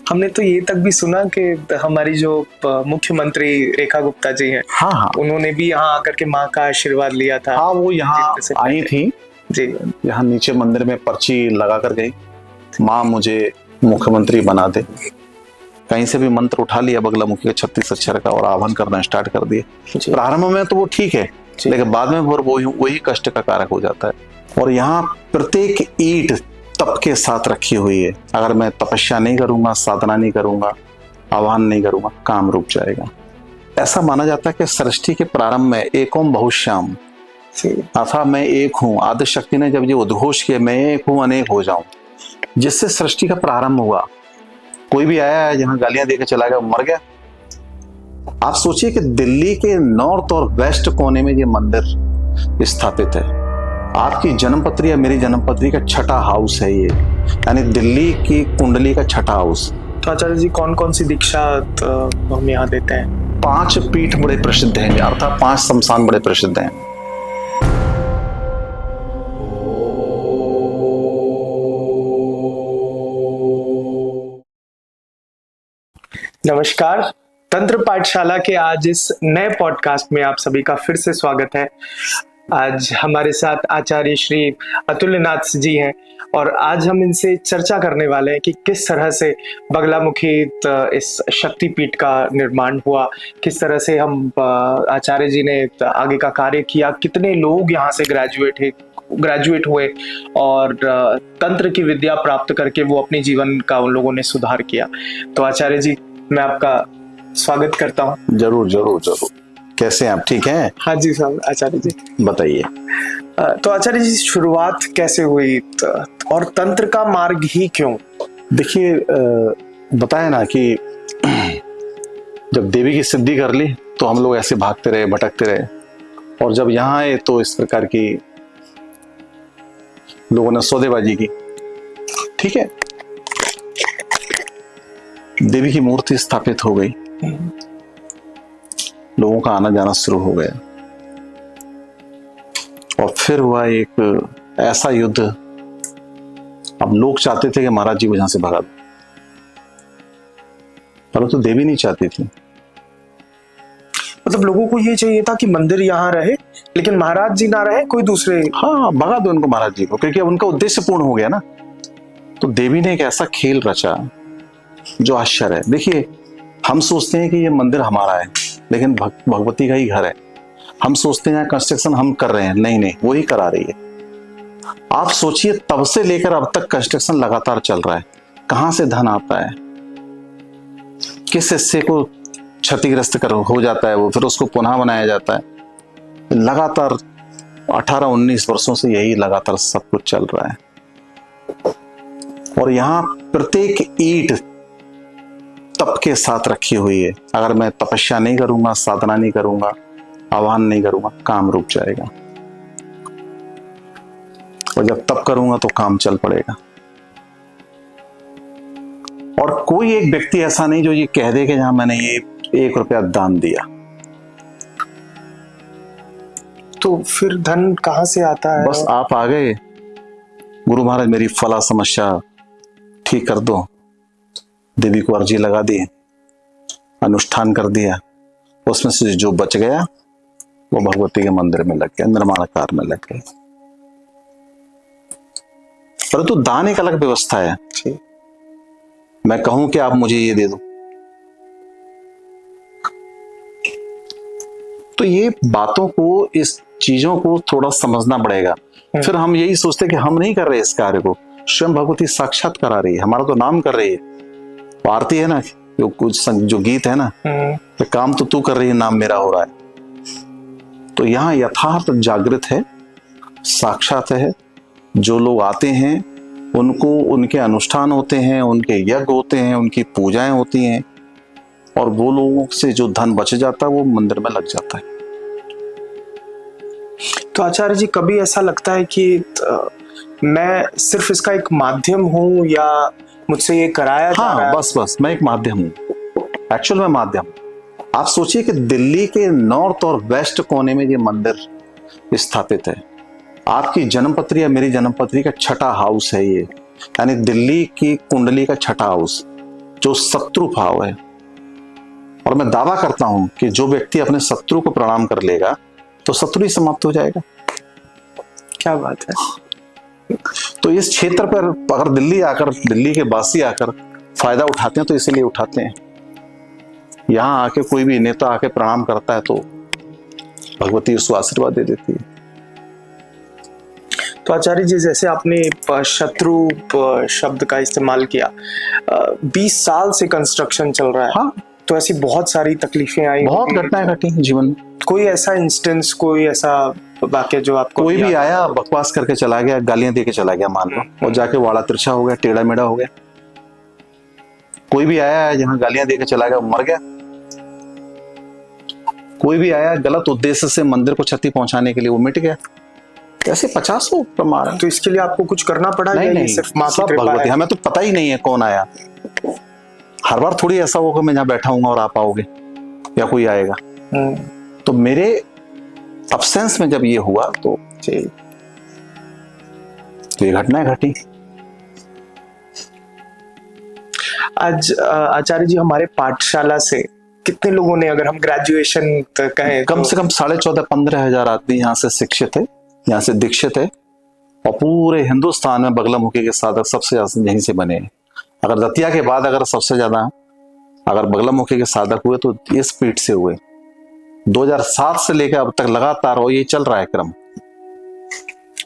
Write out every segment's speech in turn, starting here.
हमने तो ये तक भी सुना कि हमारी जो मुख्यमंत्री रेखा गुप्ता जी हैं, हाँ हाँ, उन्होंने भी यहाँ आकर के माँ का आशीर्वाद लिया था। हाँ वो यहाँ जीतने से आई पहले। थी जी यहाँ नीचे मंदिर में पर्ची लगा कर गई, माँ मुझे मुख्यमंत्री बना दे। कहीं से भी मंत्र उठा लिया बगलामुखी का 36 अक्षर का और आह्वान करना स्टार्ट कर दिए। जी प्रारंभ में तो वो ठीक है, लेकिन बाद में वही कष्ट का कारक हो जाता है। और यहाँ प्रत्येक ईंट तप के साथ रखी हुई है। अगर मैं तपस्या नहीं करूंगा, साधना नहीं करूंगा, आह्वान नहीं करूंगा, काम रुक जाएगा। ऐसा माना जाता है कि सृष्टि के प्रारंभ में एकोम बहुश्याम, अथा मैं एक हूँ, आदि शक्ति ने जब ये उद्घोष किया मैं एक हूँ अनेक हो जाऊं, जिससे सृष्टि का प्रारंभ हुआ। कोई भी आया है जहां गालियां देकर चला गया, मर गया। आप सोचिए कि दिल्ली के नॉर्थ और वेस्ट कोने में ये मंदिर स्थापित है। आपकी जन्मपत्री या मेरी जन्मपत्री का छठा हाउस है ये, यानी दिल्ली की कुंडली का छठा हाउस। तो आचार्य जी कौन कौन सी दीक्षा हम यहाँ देते हैं? 5 पीठ बड़े प्रसिद्ध हैं, अर्थात 5 शमशान बड़े प्रसिद्ध हैं। नमस्कार, तंत्र पाठशाला के आज इस नए पॉडकास्ट में आप सभी का फिर से स्वागत है। आज हमारे साथ आचार्य श्री अतुल्यनाथ जी हैं और आज हम इनसे चर्चा करने वाले हैं कि किस तरह से बगलामुखी इस शक्तिपीठ का निर्माण हुआ, किस तरह से हम आचार्य जी ने आगे का कार्य किया, कितने लोग यहाँ से ग्रेजुएट हुए और तंत्र की विद्या प्राप्त करके वो अपने जीवन का उन लोगों ने सुधार किया। तो आचार्य जी मैं आपका स्वागत करता हूँ। जरूर जरूर जरूर। कैसे हैं आप, ठीक हैं? हाँ जी साहब। आचार्य जी बताइए। तो आचार्य जी शुरुआत कैसे हुई और तंत्र का मार्ग ही क्यों? देखिए, बताया ना कि जब देवी की सिद्धि कर ली तो हम लोग ऐसे भागते रहे, भटकते रहे, और जब यहाँ आए तो इस प्रकार की लोगों ने सौदेबाजी की। ठीक है, देवी की मूर्ति स्थापित हो गई, लोगों का आना जाना शुरू हो गया, और फिर हुआ एक ऐसा युद्ध। अब लोग चाहते थे कि महाराज जी को यहां से भगा दो, परंतु तो देवी नहीं चाहती थी। मतलब लोगों को ये चाहिए था कि मंदिर यहाँ रहे लेकिन महाराज जी ना रहे, कोई दूसरे। हाँ, भगा दो उनको, महाराज जी को, क्योंकि अब उनका उद्देश्य पूर्ण हो गया ना। तो देवी ने एक ऐसा खेल रचा जो आश्चर्य है। देखिए, हम सोचते हैं कि ये मंदिर हमारा है, लेकिन भगवती का ही घर है। हम सोचते हैं कंस्ट्रक्शन हम कर रहे हैं, नहीं नहीं, वो ही करा रही है। आप सोचिए, तब से लेकर अब तक कंस्ट्रक्शन लगातार चल रहा है। कहां से धन आता है, किस हिस्से को क्षतिग्रस्त हो जाता है, वो फिर उसको पुनः बनाया जाता है। लगातार 18-19 वर्षों से यही लगातार सब कुछ चल रहा है। और यहाँ प्रत्येक ईंट तप के साथ रखी हुई है। अगर मैं तपस्या नहीं करूंगा, साधना नहीं करूंगा, आह्वान नहीं करूंगा, काम रुक जाएगा, और जब तप करूंगा तो काम चल पड़ेगा। और कोई एक व्यक्ति ऐसा नहीं जो ये कह दे कि जहां मैंने ये 1 रुपया दान दिया। तो फिर धन कहाँ से आता है? बस आप आ गए, गुरु महाराज मेरी फला समस्या ठीक कर दो, देवी को अर्जी लगा दी, अनुष्ठान कर दिया, उसमें से जो बच गया वो भगवती के मंदिर में लग गया, निर्माण कार्य में लग गया। परंतु दान एक अलग व्यवस्था है। मैं कहूं कि आप मुझे ये दे दो, तो ये बातों को, इस चीजों को थोड़ा समझना पड़ेगा। फिर हम यही सोचते कि हम नहीं कर रहे इस कार्य को, स्वयं भगवती साक्षात करा रही है, हमारा तो नाम कर रही है। आरती है ना, जो गीत है ना, तो काम तो तू कर रही है, नाम मेरा हो रहा है। तो यहाँ यथार्थ जागृत है, साक्षात है। जो लोग आते हैं उनको उनके अनुष्ठान होते हैं, उनके यज्ञ होते हैं, उनकी पूजाएं होती हैं, और वो लोगों से जो धन बच जाता है वो मंदिर में लग जाता है। तो आचार्य जी कभी ऐसा लगता है कि मैं सिर्फ इसका एक माध्यम हूँ या मुझसे ये कराया जा रहा है? बस मैं एक माध्यम हूँ, एक्चुअल में माध्यम। आप सोचिए कि दिल्ली के नॉर्थ और वेस्ट कोने में ये मंदिर स्थापित है। आपकी जन्मपत्री या मेरी जन्मपत्री का छठा हाउस है ये, यानी दिल्ली की कुंडली का छठा हाउस। जो शत्रु भाव है, और मैं दावा करता हूं कि जो व्यक्ति अपने शत्रु को प्रणाम कर लेगा तो शत्रु ही समाप्त हो जाएगा। क्या बात है। तो इस क्षेत्र पर अगर दिल्ली के वासी आकर फायदा उठाते हैं तो इसीलिए उठाते हैं। यहां आके कोई भी नेता आके प्रणाम करता है तो भगवती उसको आशीर्वाद दे देती है। तो आचार्य जी, जैसे आपने शत्रु शब्द का इस्तेमाल किया, 20 साल से कंस्ट्रक्शन चल रहा है। हाँ, तो ऐसी बहुत सारी तकलीफें आई, बहुत घटनाएं घटी जीवन में। कोई ऐसा इंस्टेंस, कोई ऐसा वाक्य जो आपको कोई भी आया बकवास करके चला गया, गालियां दे के चला गया मान लो, और जाके वाड़ा तिरछा हो गया, टेढ़ा मेढ़ा हो गया। कोई भी आया जहां गालियां दे के चला गया, मर गया। कोई भी आया गलत उद्देश्य से मंदिर को क्षति पहुंचाने के लिए, वो मिट गया। ऐसे 50 प्रमाण। तो इसके लिए आपको कुछ करना पड़ा? नहीं, सिर्फ माँ की सब कृपा भगवती। है? हमें तो पता ही नहीं है कौन आया। हर बार थोड़ी ऐसा होगा मैं जहां बैठा हूँ और आप आओगे या कोई आएगा। तो मेरे अब्सेंस में जब ये हुआ तो ये घटनाएं घटी। आज आचार्य जी, हमारे पाठशाला से कितने लोगों ने, अगर हम ग्रेजुएशन कहें, कम से कम 14,500-15 हजार आदमी यहाँ से शिक्षित है, यहाँ से दीक्षित है। और पूरे हिंदुस्तान में बगलामुखी के साधक सबसे ज्यादा यहीं से बने हैं। अगर दतिया के बाद अगर सबसे ज्यादा अगर बगलामुखी के साधक हुए तो इस पीठ से हुए। 2007 से लेकर अब तक लगातार और ये चल रहा है क्रम।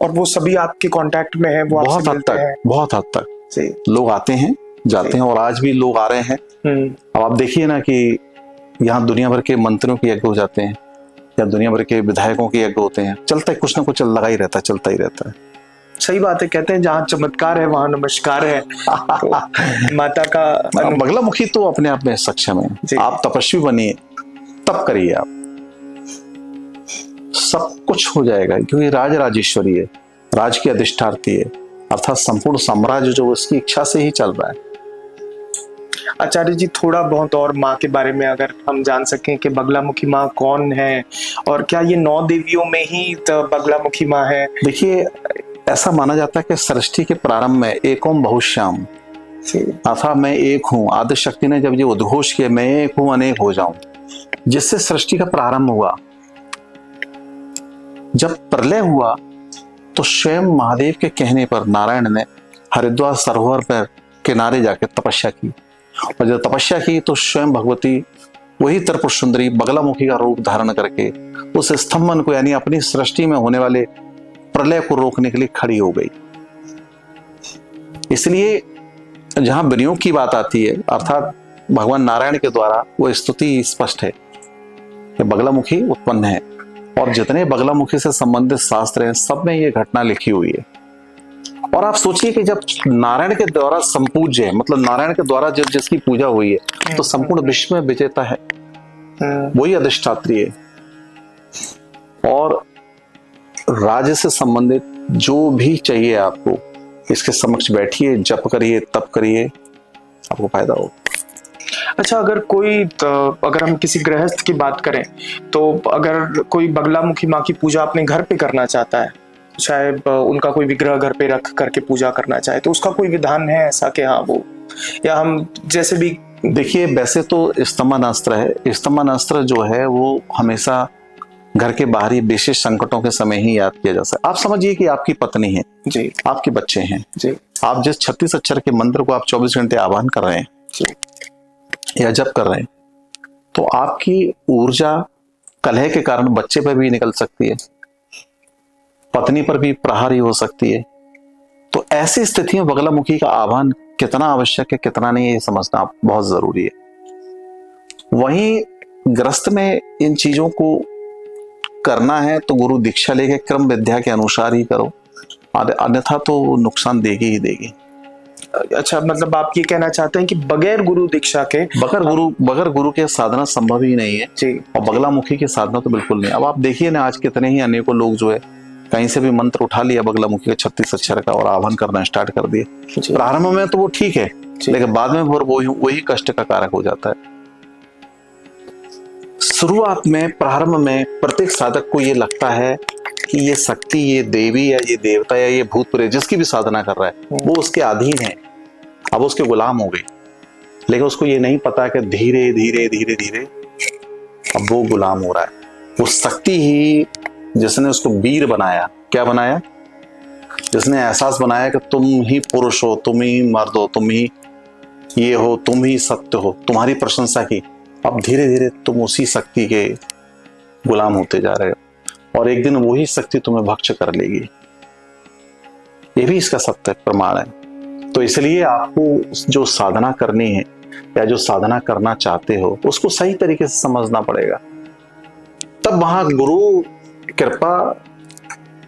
और वो सभी आपके कांटेक्ट में है? वो बहुत हद तक, बहुत हद तक लोग आते हैं जाते हैं, और आज भी लोग आ रहे हैं। अब आप देखिए ना कि यहाँ दुनिया भर के मंत्रियों के यज्ञ हो जाते हैं या दुनिया भर के विधायकों के यज्ञ होते हैं। चलता है, कुछ ना कुछ लगा ही रहता है, चलता ही रहता है। सही बात है, कहते हैं जहाँ चमत्कार है वहां नमस्कार है। तो माता का बगलामुखी तो अपने आप में सक्षम है। आप तपस्वी बनिए, तब करिए, आप सब कुछ हो जाएगा, क्योंकि राज राजेश्वरी है, राज की अधिष्ठात्री है, अर्थात संपूर्ण साम्राज्य जो उसकी इच्छा से ही चल रहा है। आचार्य जी, थोड़ा बहुत और माँ के बारे में अगर हम जान सकें कि बगलामुखी माँ कौन है, और क्या ये 9 देवियों में ही तो बगलामुखी माँ है? देखिए, ऐसा माना जाता है कि सृष्टि के प्रारंभ में एकोम बहुश्याम, अर्थात मैं एक हूँ। आदि शक्ति ने जब ये उद्घोष किया, मैं एक हूँ अनेक हो जाऊं, जिससे सृष्टि का प्रारंभ हुआ। जब प्रलय हुआ तो स्वयं महादेव के कहने पर नारायण ने हरिद्वार सरोवर पर किनारे जाकर तपस्या की, और जब तपस्या की तो स्वयं भगवती वही त्रिपुर सुंदरी बगलामुखी का रूप धारण करके उस स्तंभन को, यानी अपनी सृष्टि में होने वाले प्रलय को रोकने के लिए खड़ी हो गई। इसलिए जहां विनियोग की बात आती है, अर्थात भगवान नारायण के द्वारा वो स्तुति स्पष्ट है कि बगलामुखी उत्पन्न है, और जितने बगलामुखी से संबंधित शास्त्र हैं सब में ये घटना लिखी हुई है। और आप सोचिए कि जब नारायण के द्वारा संपूज्य है, मतलब नारायण के द्वारा जब जिसकी पूजा हुई है, तो संपूर्ण विश्व में विजेता है, वही अधिष्ठात्री है। और राज्य से संबंधित जो भी चाहिए आपको, इसके समक्ष बैठिए, जप करिए, तप करिए, आपको फायदा होगा। अच्छा, अगर हम किसी गृहस्थ की बात करें, तो अगर कोई बगलामुखी माँ की पूजा अपने घर पे करना चाहता है, शायद उनका कोई विग्रह घर पे रख करके पूजा करना चाहे, तो उसका कोई विधान है ऐसा कि हाँ वो, या हम जैसे भी? देखिए, वैसे तो स्तंभनास्त्र है। स्तंभनास्त्र जो है वो हमेशा घर के बाहरी विशेष संकटों के समय ही याद किया जा सकता है। आप समझिए कि आपकी पत्नी है जी, आपके बच्चे हैं जी, आप जिस 36 अक्षर के मंत्र को आप 24 घंटे आह्वान कर रहे हैं जी, या जप कर रहे हैं, तो आपकी ऊर्जा कलह के कारण बच्चे पर भी निकल सकती है, पत्नी पर भी प्रहारी हो सकती है। तो ऐसी स्थिति में बगलामुखी का आह्वान कितना आवश्यक है, कितना नहीं, ये समझना बहुत जरूरी है। वहीं ग्रस्त में इन चीजों को करना है तो गुरु दीक्षा लेके क्रम विद्या के अनुसार ही करो, अन्यथा तो नुकसान देगी ही देगी। अच्छा, मतलब आप ये कहना चाहते हैं कि बगैर गुरु दीक्षा के, बगैर गुरु के साधना संभव ही नहीं है जी, और बगलामुखी की साधना तो बिल्कुल नहीं। अब आप देखिए ना, आज कितने ही अनेकों लोग जो है कहीं से भी मंत्र उठा लिया बगलामुखी का 36 अक्षर का और आह्वान करना स्टार्ट कर दिए। प्रारंभ में तो वो ठीक है, लेकिन बाद में वही कष्ट का कारक हो जाता है। शुरुआत में, प्रारंभ में प्रत्येक साधक को ये लगता है कि ये शक्ति, ये देवी या ये देवता या ये भूत प्रेत जिसकी भी साधना कर रहा है वो उसके अधीन है, अब उसके गुलाम हो गई। लेकिन उसको ये नहीं पता कि धीरे धीरे धीरे धीरे अब वो गुलाम हो रहा है। वो शक्ति ही जिसने उसको वीर बनाया, क्या बनाया, जिसने एहसास बनाया कि तुम ही पुरुष हो, तुम ही मर्द हो, तुम ही ये हो, तुम ही सत्य हो, तुम्हारी प्रशंसा की, अब धीरे धीरे तुम उसी शक्ति के गुलाम होते जा रहे हो और एक दिन वही शक्ति तुम्हें भक्ष कर लेगी। ये भी इसका सत्य प्रमाण है। तो इसलिए आपको जो साधना करनी है या जो साधना करना चाहते हो उसको सही तरीके से समझना पड़ेगा, तब वहां गुरु कृपा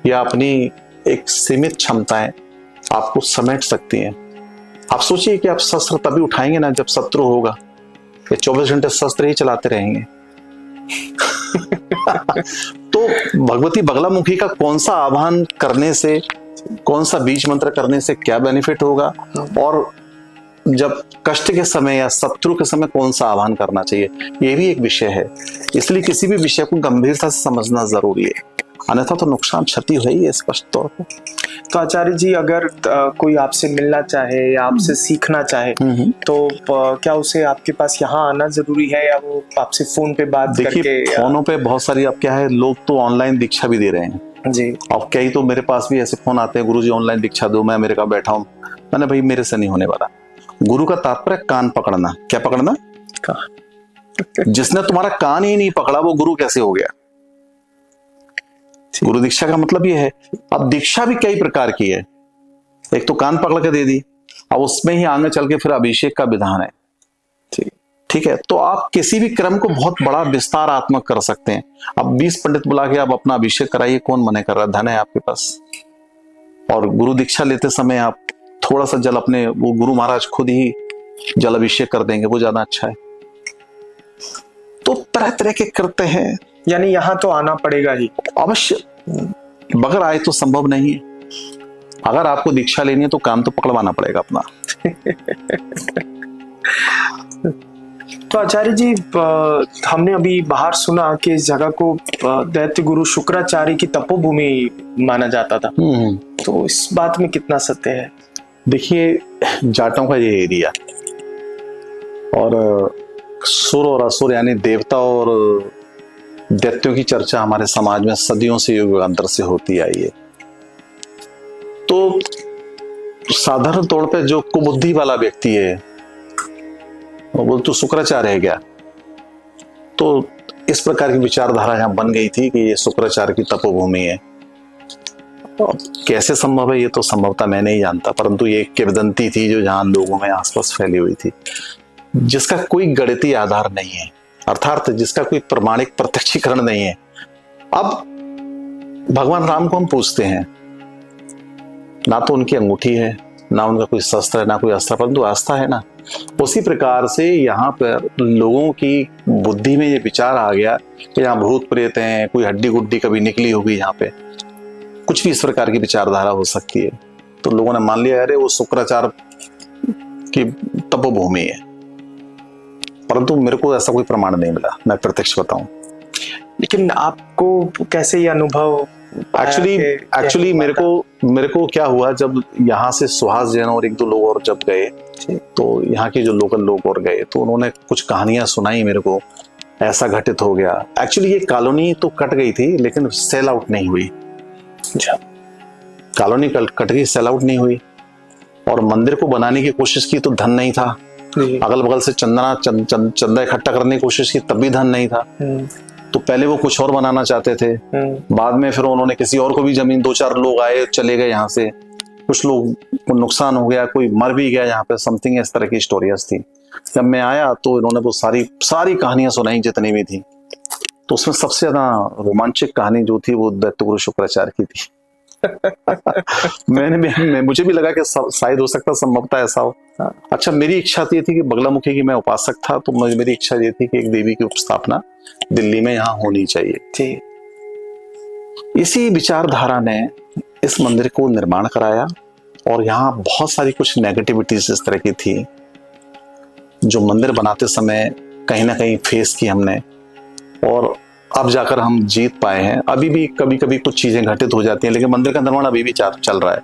या अपनी एक सीमित क्षमताएं आपको समेट सकती हैं। आप सोचिए कि आप शस्त्र तभी उठाएंगे ना जब शत्रु होगा, ये 24 घंटे शस्त्र ही चलाते रहेंगे। तो भगवती बगलामुखी का कौन सा आह्वान करने से, कौन सा बीज मंत्र करने से क्या बेनिफिट होगा, और जब कष्ट के समय या शत्रु के समय कौन सा आह्वान करना चाहिए, ये भी एक विषय है। इसलिए किसी भी विषय को गंभीरता से समझना जरूरी है, अन्यथा तो नुकसान क्षति है ही स्पष्ट तौर पर। तो आचार्य जी, अगर कोई आपसे मिलना चाहे या आपसे सीखना चाहे तो क्या उसे आपके पास यहाँ आना जरूरी है या वो आपसे फोन पे बात करके? देखिए, फोनों पे बहुत सारी, अब क्या है, लोग तो ऑनलाइन दीक्षा भी दे रहे हैं जी। अब कई तो मेरे पास भी ऐसे फोन आते हैं, गुरुजी ऑनलाइन दीक्षा दो, मैं मेरे का बैठा हूँ। मैंने, भाई मेरे से नहीं होने वाला। गुरु का तात्पर्य कान पकड़ना। क्या पकड़ना? जिसने तुम्हारा कान ही नहीं पकड़ा वो गुरु कैसे हो गया? गुरु दीक्षा का मतलब ये है। अब दीक्षा भी कई प्रकार की है, एक तो कान पकड़ के दे दी, अब उसमें ही आगे चल के फिर अभिषेक का विधान है। ठीक है, तो आप किसी भी क्रम को बहुत बड़ा विस्तारात्मक कर सकते हैं। अब 20 पंडित बुला के आप अपना अभिषेक कराइए, कौन मना कर रहा है? धन है आपके पास। और गुरु दीक्षा लेते समय आप थोड़ा सा जल अपने, वो गुरु महाराज खुद ही जल अभिषेक कर देंगे, वो ज्यादा अच्छा है। तो तरह तरह के करते हैं, यानी यहाँ तो आना पड़ेगा ही अवश्य, बगैर आए तो संभव नहीं है। अगर आपको दीक्षा लेनी है तो काम तो पकड़वाना पड़ेगा अपना। तो आचार्य जी, हमने अभी बाहर सुना कि इस जगह को दैत्य गुरु शुक्राचार्य की तपोभूमि माना जाता था, तो इस बात में कितना सत्य है? देखिए, जाटों का ये एरिया और सुर और असुर यानी देवता और दैत्यों की चर्चा हमारे समाज में सदियों से, युगांतर से होती आई है। तो साधारण तौर पे जो कुबुद्धि वाला व्यक्ति है वो तो शुक्राचार्य है क्या, तो इस प्रकार की विचारधारा यहाँ बन गई थी कि ये शुक्राचार्य की तपोभूमि है। कैसे संभव है ये तो संभवतः मैं नहीं जानता, परंतु ये एक किंवदंती थी जो जहां लोगों में आसपास फैली हुई थी, जिसका कोई गणितीय आधार नहीं है, अर्थात जिसका कोई प्रमाणिक प्रत्यक्षीकरण नहीं है। अब भगवान राम को हम पूछते हैं, ना तो उनकी अंगूठी है, ना उनका कोई शस्त्र है, ना कोई अस्त्र, परंतु आस्था है ना। उसी प्रकार से यहाँ पर लोगों की बुद्धि में ये विचार आ गया कि यहाँ भूत प्रेत हैं, कोई हड्डी गुड्डी कभी निकली होगी, यहाँ पे कुछ भी इस प्रकार की विचारधारा हो सकती है। तो लोगों ने मान लिया अरे वो शुक्राचार्य की तपोभूमि है, परंतु मेरे को ऐसा कोई प्रमाण नहीं मिला, मैं प्रत्यक्ष बताऊं। लेकिन आपको कैसे ये अनुभव? एक्चुअली मेरे को क्या हुआ, जब यहाँ से सुहास जैन और एक दो लोग और जब गए, तो यहाँ के जो लोकल लोग और गए, तो उन्होंने कुछ कहानियां सुनाई मेरे को, ऐसा घटित हो गया। एक्चुअली ये कॉलोनी तो कट गई थी लेकिन सेल आउट नहीं हुई। कॉलोनी कट गई, सेल आउट नहीं हुई। और मंदिर को बनाने की कोशिश की तो धन नहीं था, अगल बगल से चंदा इकट्ठा करने की कोशिश की तब भी धन नहीं था। तो पहले वो कुछ और बनाना चाहते थे, बाद में फिर उन्होंने किसी और को भी जमीन, 2-4 लोग आए चले गए यहाँ से, कुछ लोग को नुकसान हो गया, कोई मर भी गया यहाँ पे, समथिंग इस तरह की स्टोरीज थी। जब मैं आया तो इन्होंने वो सारी कहानियां सुनाई जितनी भी थी, तो उसमें सबसे ज्यादा रोमांचक कहानी जो थी वो दैत्य गुरु शुक्राचार्य की थी। मुझे भी लगा कि शायद हो सकता, संभवतः ऐसा हो। अच्छा, मेरी इच्छा ये थी कि बगलामुखी की मैं उपासक था, तो मेरी इच्छा ये थी कि एक देवी की स्थापना दिल्ली में यहाँ होनी चाहिए। इसी विचारधारा ने इस मंदिर को निर्माण कराया, और यहाँ बहुत सारी कुछ नेगेटिविटीज इस तरह की थी जो मंदिर बनाते समय कहीं ना कहीं फेस की हमने, और अब जाकर हम जीत पाए हैं। अभी भी कभी कभी कुछ चीजें घटित हो जाती हैं, लेकिन मंदिर का निर्माण अभी भी चल रहा है,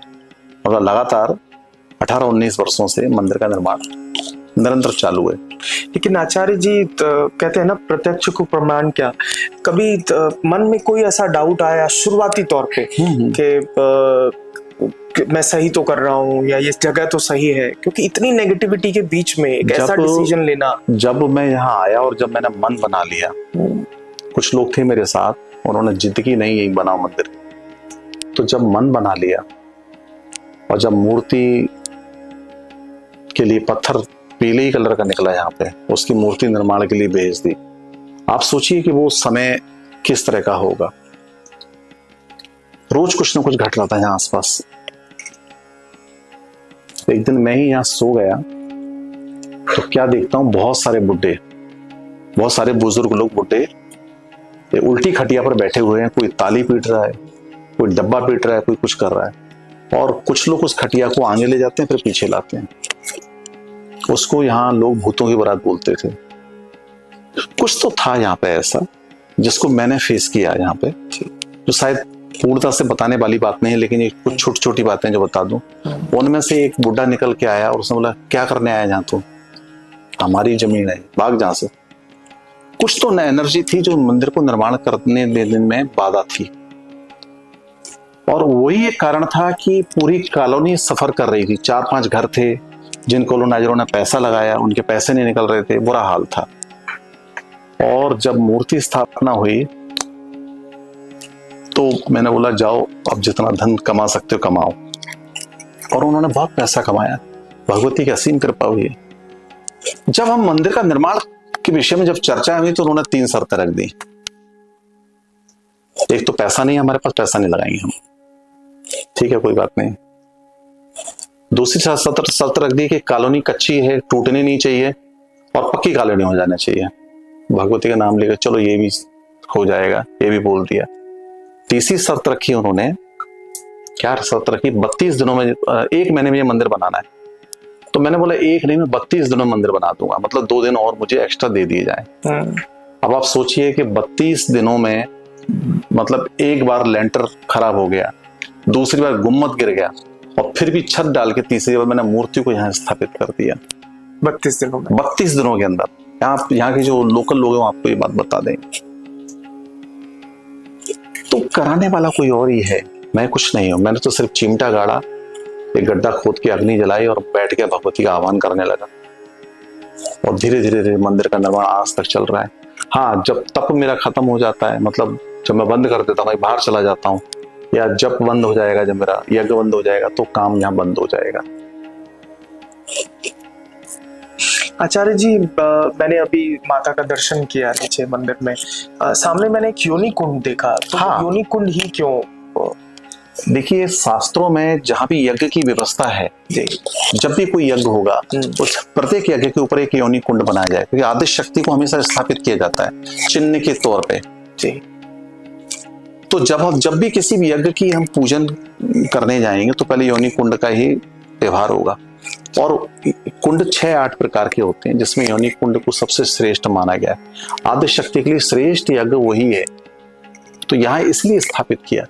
और लगातार 18-19 वर्षों से मंदिर का निर्माण निरंतर चालू है। लेकिन आचार्य जी कहते हैं ना, प्रत्यक्ष को प्रमाण क्या। कभी मन में कोई ऐसा डाउट आया शुरुआती तौर पे कि मैं सही तो कर रहा हूँ या ये जगह तो सही है, क्योंकि इतनी नेगेटिविटी के बीच में एक ऐसा डिसीजन लेना। जब मैं यहाँ आया और जब मैंने मन बना लिया, कुछ लोग थे मेरे साथ, उन्होंने जिद की नहीं यही बनाओ मंदिर, तो जब मन बना लिया और जब मूर्ति के लिए पत्थर पीले ही कलर का निकला यहाँ पे, उसकी मूर्ति निर्माण के लिए भेज दी। आप सोचिए कि वो समय किस तरह का होगा। रोज कुछ ना कुछ घट रहा था यहाँ आसपास। एक दिन मैं ही यहाँ सो गया तो क्या देखता हूँ, बहुत सारे बुड्ढे, बहुत सारे बुजुर्ग लोग बुड्ढे उल्टी खटिया पर बैठे हुए हैं। कोई ताली पीट रहा है, कोई डब्बा पीट रहा है, कोई कुछ कर रहा है, और कुछ लोग उस खटिया को आगे ले जाते हैं फिर पीछे लाते हैं। उसको यहाँ लोग भूतों की बारात बोलते थे। कुछ तो था यहाँ पे ऐसा जिसको मैंने फेस किया यहाँ पे, जो शायद पूर्णता से बताने वाली बात नहीं है, लेकिन ये कुछ छोटी छोटी बातें जो बता दूं। उनमें से एक बुढ़ा निकल के आया और उसने बोला, क्या करने आया यहाँ तू? हमारी जमीन है, भाग जहां से। कुछ तो एनर्जी थी जो मंदिर को निर्माण करने देने में बाधा थी, और वही एक कारण था कि पूरी कॉलोनी सफर कर रही थी। 4-5 घर थे जिन कॉलोनाइजरों ने पैसा लगाया, उनके पैसे नहीं निकल रहे थे, बुरा हाल था। और जब मूर्ति स्थापना हुई तो मैंने बोला, जाओ अब जितना धन कमा सकते हो कमाओ। और उन्होंने बहुत पैसा कमाया, भगवती की असीम कृपा हुई। जब हम मंदिर का निर्माण के विषय में जब चर्चा हुई तो उन्होंने 3 शर्तें रख दी। एक तो पैसा नहीं, हमारे पास पैसा नहीं लगाएंगे हम, ठीक है कोई बात नहीं। दूसरी शर्त रख दी कि कॉलोनी कच्ची है, टूटनी नहीं चाहिए और पक्की कॉलोनी हो जाना चाहिए। भगवती का नाम लेकर चलो ये भी हो जाएगा, ये भी बोल दिया। तीसरी शर्त रखी उन्होंने, क्या शर्त रखी, 32 दिनों में, 1 महीने में ये मंदिर बनाना है। तो मैंने बोला 1 नहीं, मैं 32 दिनों में मंदिर बना दूंगा, मतलब 2 दिन और मुझे एक्स्ट्रा दे दिए जाए। अब आप सोचिए कि 32 दिनों में, मतलब एक बार लेंटर खराब हो गया, दूसरी बार गुम्मद गिर गया, और फिर भी छत डाल के तीसरी बार मैंने मूर्ति को यहाँ स्थापित कर दिया 32 दिनों में, 32 दिनों के अंदर। यहाँ के जो लोकल लोग हैं आपको ये बात बता देंगे। तो कराने वाला कोई और ही है, मैं कुछ नहीं हूं। मैंने तो सिर्फ चिमटा गाड़ा, एक गड्ढा खोद के अग्नि जलाई और बैठ के भगवती का आह्वान करने लगा, और धीरे धीरे मंदिर का निर्माण आज तक चल रहा है। हाँ, जब तप मेरा खत्म हो जाता है, मतलब जब मैं बंद कर देता हूँ, बाहर चला जाता हूँ, या जब बंद हो जाएगा, जब मेरा यज्ञ बंद हो जाएगा, तो काम यहाँ बंद हो जाएगा। आचार्य जी, मैंने अभी माता का दर्शन किया नीचे मंदिर में, सामने मैंने एक योनि कुंड देखा। तो हाँ, योनि कुंड ही क्यों? देखिए, शास्त्रों में जहां भी यज्ञ की व्यवस्था है, जब भी कोई यज्ञ होगा तो प्रत्येक यज्ञ के ऊपर एक योनि कुंड बनाया जाए, क्योंकि आदि शक्ति को हमेशा स्थापित किया जाता है चिन्ह के तौर पे। तो जब भी किसी भी यज्ञ की हम पूजन करने जाएंगे तो पहले योनि कुंड का ही व्यवहार होगा। और कुंड 6-8 प्रकार के होते हैं, जिसमें योनि कुंड को सबसे श्रेष्ठ माना गया है। आदि शक्ति के लिए श्रेष्ठ यज्ञ वही है, तो यहाँ इसलिए स्थापित किया।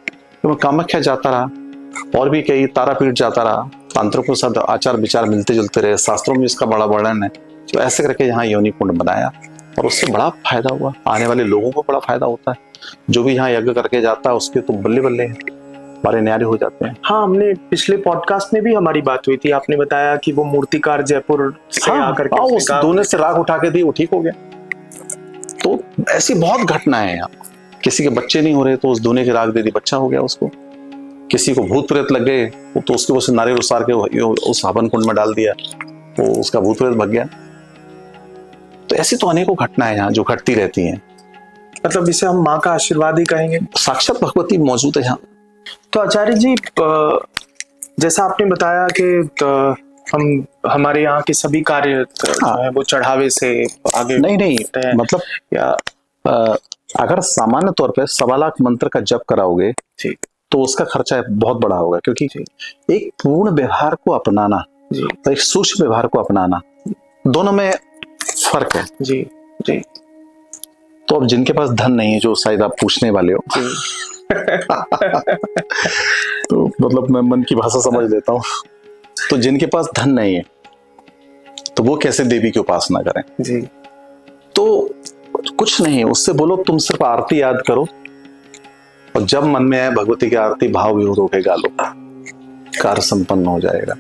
तो मैं कामाख्या जाता रहा और भी कई तारापीठ जाता रहा, तांत्रिकों के साथ आचार विचार मिलते जुलते रहे, शास्त्रों में इसका बड़ा वर्णन है। तो ऐसे करके यहाँ योनि कुंड बनाया और उससे बड़ा फायदा हुआ, आने वाले लोगों को बड़ा फायदा होता है। जो भी यहाँ यज्ञ करके जाता है उसके तो बल्ले बल्ले हमारे न्यारे हो जाते हैं। हाँ, हमने पिछले पॉडकास्ट में भी हमारी बात हुई थी, आपने बताया कि वो मूर्तिकार जयपुर से आकर के उस दोने से राख उठा के दी, वो ठीक हो गया। तो ऐसी बहुत घटनाएं हैं यहाँ। किसी के बच्चे नहीं हो रहे तो उस दोने की राख दे दी, बच्चा हो गया उसको। किसी को भूत प्रेत लग गए तो उसके उस नारियल उसार के उस हवन कुंड में डाल दिया, वो उसका भूत प्रेत भग गया। तो ऐसी तो अनेकों घटनाएं यहाँ जो घटती रहती हैं। मतलब इसे हम माँ का आशीर्वाद ही कहेंगे, साक्षात भगवती मौजूद है यहाँ। तो आचार्य जी, जैसा आपने बताया कि हमारे यहाँ के सभी कार्य वो चढ़ावे से आगे नहीं, मतलब या अगर सामान्य तौर पे 1.25 लाख मंत्र का जप कराओगे तो उसका खर्चा बहुत बड़ा होगा, क्योंकि एक पूर्ण व्यवहार को अपनाना, एक सूक्ष्म व्यवहार को अपनाना, दोनों में फर्क है। जी। तो अब जिनके पास धन नहीं है, जो शायद आप पूछने वाले हो, तो मतलब मैं मन की भाषा समझ लेता हूँ। तो जिनके पास धन नहीं है तो वो कैसे देवी की उपासना करें? जी। तो कुछ नहीं, उससे बोलो तुम सिर्फ आरती याद करो, और जब मन में आए भगवती की आरती भाव विभोर होके गा लो, कार्य संपन्न हो जाएगा।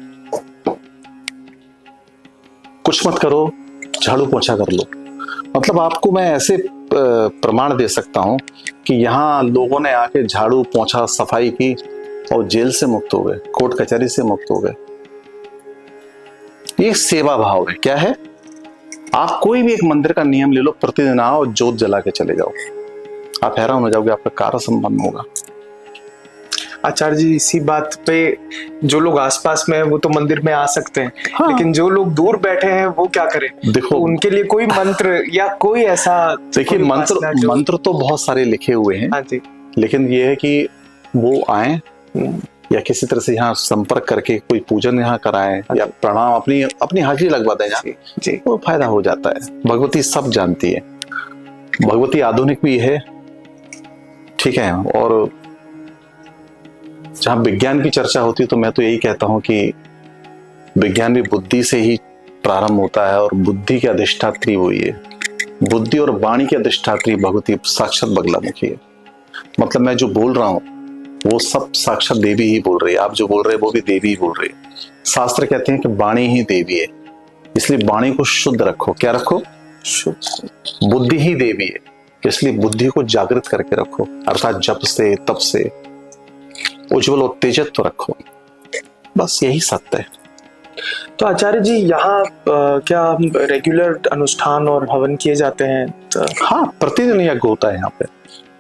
कुछ मत करो, झाड़ू पोछा कर लो। मतलब आपको मैं ऐसे प्रमाण दे सकता हूं कि यहाँ लोगों ने आके झाड़ू पोछा सफाई की और जेल से मुक्त हो गए, कोर्ट कचहरी से मुक्त हो गए। ये सेवा भाव है। क्या है? आप कोई भी एक मंदिर का नियम ले लो, प्रतिदिन आओ और जोत जला के चले जाओ, आप हैरान हो जाओगे, आपका कार्य संपन्न होगा। आचार्य जी, इसी बात पे जो लोग आसपास में हैं वो तो मंदिर में आ सकते हैं, हाँ। लेकिन जो लोग दूर बैठे हैं वो क्या करें? देखो, तो उनके लिए कोई मंत्र या कोई ऐसा? देखिए, मंत्र तो बहुत सारे लिखे हुए हैं। हाँ जी। लेकिन ये है कि वो आए या किसी तरह से यहाँ संपर्क करके कोई पूजन यहाँ कराएं या प्रणाम अपनी हाजिरी लगवा दें यहाँ, जी, वो फायदा हो जाता है। भगवती सब जानती है, भगवती आधुनिक भी है, ठीक है। और जहां विज्ञान की चर्चा होती है तो मैं तो यही कहता हूं कि विज्ञान भी बुद्धि से ही प्रारंभ होता है, और बुद्धि की अधिष्ठात्री वही है। बुद्धि और वाणी की अधिष्ठात्री भगवती साक्षात बगलामुखी है। मतलब मैं जो बोल रहा हूं वो सब साक्षात देवी ही बोल रही है, आप जो बोल रहे हैं वो भी देवी ही बोल रही है। शास्त्र कहते हैं कि वाणी ही देवी है, इसलिए वाणी को शुद्ध रखो। क्या रखो? शुद्ध। बुद्धि ही देवी है, इसलिए बुद्धि को जागृत करके रखो, अर्थात जप से, तप से उज्जवल उत्तेजित तो रखो। बस यही सत्य है। तो आचार्य जी, यहाँ क्या रेगुलर अनुष्ठान और हवन किए जाते हैं? तो हाँ, प्रतिदिन यज्ञ होता है यहाँ पे।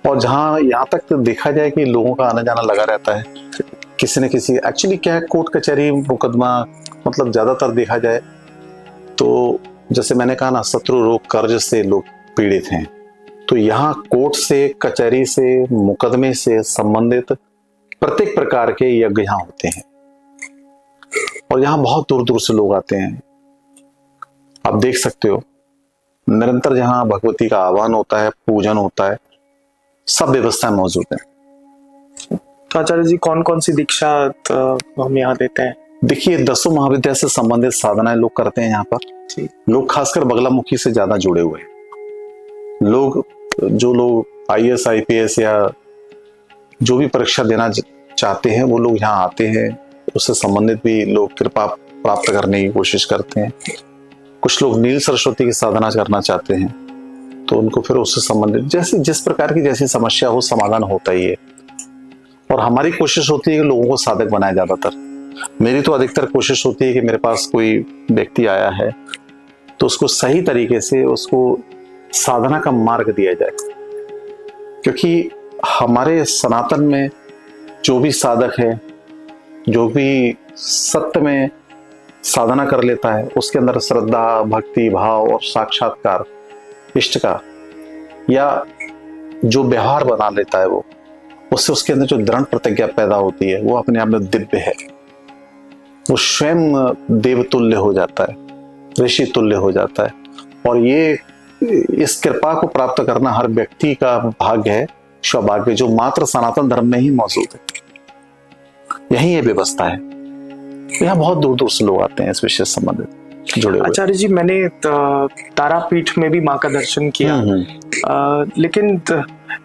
और जहाँ यहाँ तक तो देखा जाए कि लोगों का आना जाना लगा रहता है, किसी न किसी, एक्चुअली क्या है, कोर्ट कचहरी मुकदमा, मतलब ज्यादातर देखा जाए तो जैसे मैंने कहा ना, शत्रु रोग कर्ज से लोग पीड़ित हैं। तो यहाँ कोर्ट से, कचहरी से, मुकदमे से संबंधित प्रत्येक प्रकार के यज्ञ यहाँ होते हैं, और यहाँ बहुत दूर दूर से लोग आते हैं। आप देख सकते हो, निरंतर जहाँ भगवती का आह्वान होता है, पूजन होता है, सब व्यवस्थाएं मौजूद हैं। तो आचार्य जी, कौन कौन सी दीक्षा हम यहाँ देते हैं? देखिए, 10 महाविद्या से संबंधित साधनाएं लोग करते हैं यहाँ पर। लोग खासकर बगलामुखी से ज्यादा जुड़े हुए हैं। जो लोग IAS IPS या जो भी परीक्षा देना चाहते हैं वो लोग यहाँ आते हैं, उससे संबंधित भी लोग कृपा प्राप्त करने की कोशिश करते हैं। कुछ लोग नील सरस्वती की साधना करना चाहते हैं तो उनको फिर उससे संबंधित जैसे जिस प्रकार की जैसी समस्या हो, समाधान होता ही है। और हमारी कोशिश होती है कि लोगों को साधक बनाए। ज्यादातर मेरी तो अधिकतर कोशिश होती है कि मेरे पास कोई व्यक्ति आया है तो उसको सही तरीके से उसको साधना का मार्ग दिया जाए, क्योंकि हमारे सनातन में जो भी साधक है, जो भी सत्य में साधना कर लेता है, उसके अंदर श्रद्धा, भक्ति भाव और साक्षात्कार इष्ट का या जो व्यवहार बना लेता है वो, उससे उसके अंदर जो दृढ़ प्रतिज्ञा पैदा होती है वो अपने आप में दिव्य है। वो स्वयं देवतुल्य हो जाता है, ऋषि तुल्य हो जाता है। और ये इस कृपा को प्राप्त करना हर व्यक्ति का भाग्य है, सौभाग्य, जो मात्र सनातन धर्म में ही मौजूद है। यही ये व्यवस्था है। यहाँ बहुत दूर दूर से लोग आते हैं इस विषय से संबंधित जुड़े हुए। आचार्य जी, मैंने तारापीठ में भी माँ का दर्शन किया, लेकिन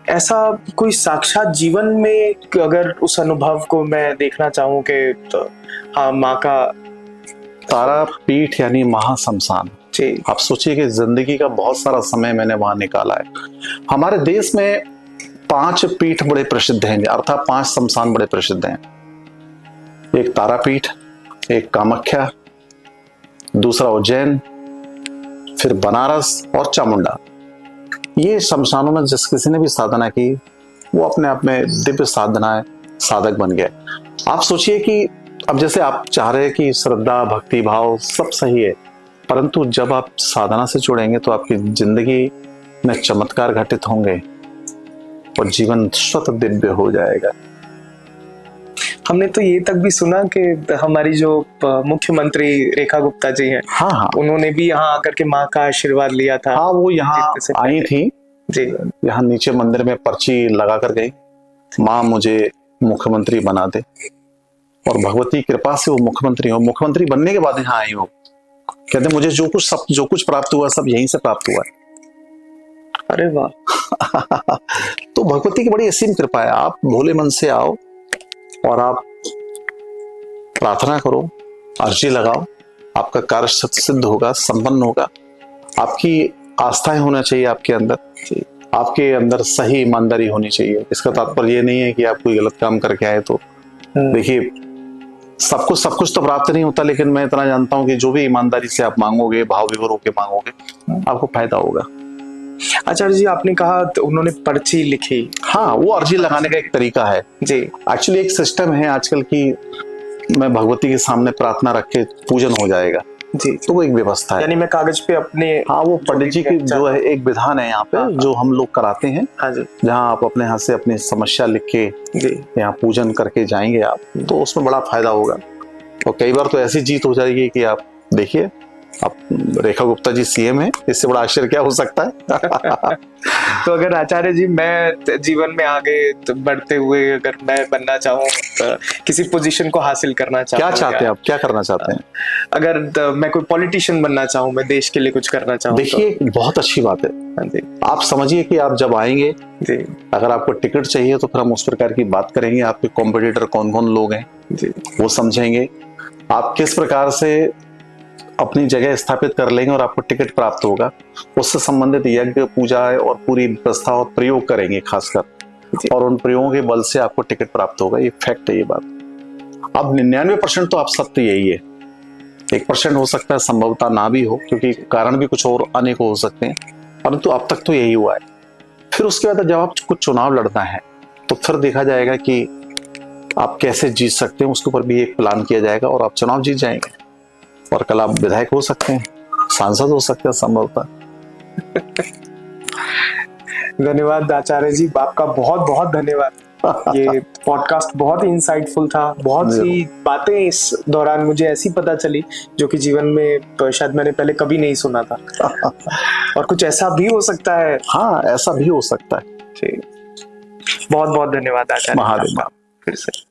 ऐसा कोई साक्षात जीवन में अगर उस अनुभव को मैं देखना चाहूँ कि तो, हाँ, माँ का तारापीठ यानी महाशमशान। आप सोचिए कि जिंदगी का बहुत सारा समय मैंने वहां निकाला है। हमारे देश में 5 पीठ बड़े प्रसिद्ध हैं, अर्थात 5 शमशान बड़े प्रसिद्ध हैं। एक तारापीठ, एक कामाख्या, दूसरा उज्जैन, फिर बनारस और चामुंडा। ये शमशानों में जिस किसी ने भी साधना की वो अपने आप में दिव्य साधना साधक बन गए। आप सोचिए कि अब जैसे आप चाह रहे हैं कि श्रद्धा, भक्ति भाव सब सही है, परंतु जब आप साधना से जुड़ेंगे तो आपकी जिंदगी में चमत्कार घटित होंगे और जीवन स्वतः दिव्य हो जाएगा। हमने तो ये तक भी सुना कि हमारी जो मुख्यमंत्री रेखा गुप्ता जी हैं, हाँ, उन्होंने भी यहाँ आकर के माँ का आशीर्वाद लिया था। हाँ, वो यहाँ आई थी जी, यहाँ नीचे मंदिर में पर्ची लगा कर गई, माँ मुझे मुख्यमंत्री बना दे। और भगवती कृपा से वो मुख्यमंत्री बनने के बाद यहाँ आई हो। कहते मुझे जो कुछ प्राप्त हुआ सब यहीं से प्राप्त हुआ है। अरे वाह। तो भगवती की बड़ी असीम कृपा है। आप भोले मन से आओ और आप प्रार्थना करो, अर्जी लगाओ, आपका कार्य सिद्ध होगा, संपन्न होगा। आपकी आस्थाएं होना चाहिए आपके अंदर, आपके अंदर सही ईमानदारी होनी चाहिए। इसका तात्पर्य ये नहीं है कि आप कोई गलत काम करके आए तो देखिए सब कुछ तो प्राप्त नहीं होता, लेकिन मैं इतना जानता हूं कि जो भी ईमानदारी से आप मांगोगे, भाव विभोर होकर मांगोगे, आपको फायदा होगा। आचार्य जी, आपने कहा तो उन्होंने पर्ची लिखी। हाँ, वो अर्जी लगाने का एक तरीका है जी। एक्चुअली एक सिस्टम है आजकल की, मैं भगवती के सामने प्रार्थना रख के पूजन हो जाएगा जी, तो वो एक व्यवस्था है। यानी मैं कागज पे अपने, हाँ, वो पंडित जी की जो है एक विधान है यहाँ पे, हाँ, जो हम लोग कराते हैं। हाँ जी, जहाँ आप अपने हाथ से अपनी समस्या लिख के जी, यहाँ पूजन करके जाएंगे आप, तो उसमें बड़ा फायदा होगा। और कई बार तो ऐसी जीत हो जाएगी कि आप देखिए, अब रेखा गुप्ता जी सीएम है, इससे बड़ा आश्चर्य क्या हो सकता है। तो अगर आचार्य जी मैं जीवन में आगे तो बढ़ते हुए अगर मैं बनना चाहूँ, किसी पोजीशन को हासिल करना चाहूँ, क्या चाहते हैं आप, क्या करना चाहते हैं? अगर मैं कोई पॉलिटिशियन बनना चाहूँ, मैं देश के लिए कुछ करना चाहूँ, देखिए बहुत अच्छी बात है। हाँ जी, आप समझिए कि आप जब आएंगे जी, अगर आपको टिकट चाहिए तो फिर हम उस प्रकार की बात करेंगे। आपके कॉम्पिटिटर कौन कौन लोग हैं जी, वो समझेंगे, आप किस प्रकार से अपनी जगह स्थापित कर लेंगे और आपको टिकट प्राप्त होगा, उससे संबंधित यज्ञ, पूजा और पूरी व्यवस्था और प्रयोग करेंगे खासकर, और उन प्रयोगों के बल से आपको टिकट प्राप्त होगा। ये फैक्ट है ये बात। अब 99% तो आप सत्य यही है, 1% हो सकता है संभवतः ना भी हो, क्योंकि कारण भी कुछ और अनेक हो सकते हैं, परंतु अब तक तो यही हुआ है। फिर उसके बाद जब आपको चुनाव लड़ना है तो फिर देखा जाएगा कि आप कैसे जीत सकते हैं, उसके ऊपर भी एक प्लान किया जाएगा और आप चुनाव जीत जाएंगे। और कल आप विधायक हो सकते हैं, सांसद हो सकते हैं संभवतः। धन्यवाद आचार्य जी, आपका बहुत बहुत धन्यवाद। ये पॉडकास्ट बहुत ही इंसाइटफुल था, बहुत सी बातें इस दौरान मुझे ऐसी पता चली जो कि जीवन में शायद मैंने पहले कभी नहीं सुना था। और कुछ ऐसा भी हो सकता है। हाँ, ऐसा भी हो सकता है। बहुत बहुत धन्यवाद आचार्य। महादेव। फिर से